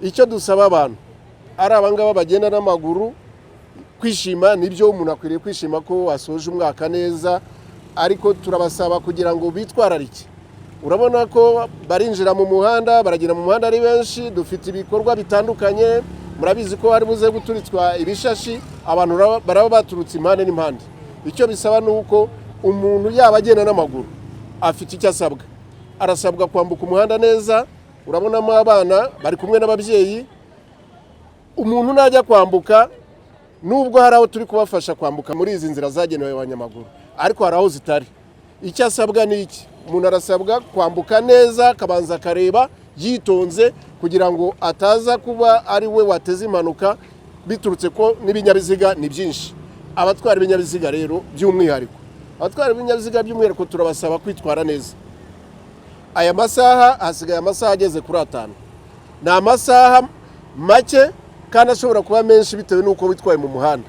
icyo dusaba abantu ari abangaba bagenda n'amaguru kwishima nibyo umuntu akwiriye kwishima ko wasoje umwaka neza, ariko turabasaba kugira ngo bitwararike. Urabona ko barinjira mu muhanda, baragenda mu muhanda ari benshi, dufite ibikorwa bitandukanye, murabizi ko hari buze guturitswa ibishashi, abantu baraba baturutse impande n'impande. Icyo bisaba nuko umuntu yaba agenda n'amaguru afite icyo asabwa. Arasabwa kwambuka umuhanda neza, urabonamo abana bari kumwe n'ababyeyi. Umuntu najya kwambuka, nubwo hari aho turi kubafasha kwambuka muri izi nzira zagenewe abanyamaguru, ariko hari aho zitari. Icyo asabwa ni iki? Umuntu arasabwa kwambuka neza, akabanza akareba yitonze kugira ngo ataza kuba ari we wateza impanuka, biturutse ko n'ibinyabiziga ni byinshi. Abatwara ibinyabiziga rero by'umwihariko, abatwara ibinyabiziga by'umwihariko turabasaba kwitwara neza. Aya masaha hasigaye amasaha ageze kuri 5. Ni amasaha make kandi ashobora kuba menshi bitewe n'uko witwaye mu muhanda.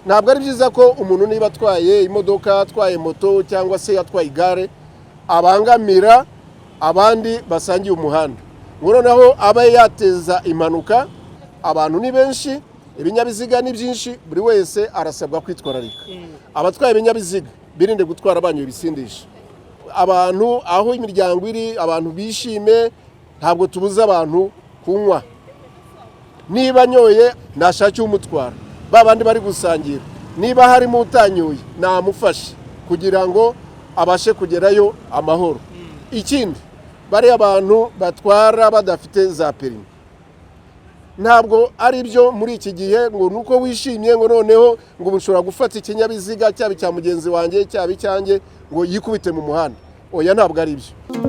Ntabwo ari byiza ko umuntu niba atwaye imodoka, atwaye moto cyangwa se atwaye igare abangamira abandi basangiye umuhanda. Noneho aba yateza impanuka. Abantu ni benshi, ibinyabiziga ni byinshi, buri wese arasabwa kwitwararika. Abatwaye ibinyabiziga birinde gutwara abanyu ibisindisha. Abantu aho imiryango iri, abantu bishime, ntabwo tubuza abantu kunywa. Niba nyoye nashake umutwara, babandi bari gusangira. Niba harimo utanyoye namufashe kugira ngo abashe kugerayo amahoro. Ikindi, bari abantu batwara badafite za perimi. Ntabwo ari byo muri iki gihe ngo nuko wishimye ngo noneho ngo mushobora gufata ikinyabiziga cyaba cya mugenzi wanjye cyaba icyanjye ngo yikubite mu muhanda. Oya, ntabwo ari byo.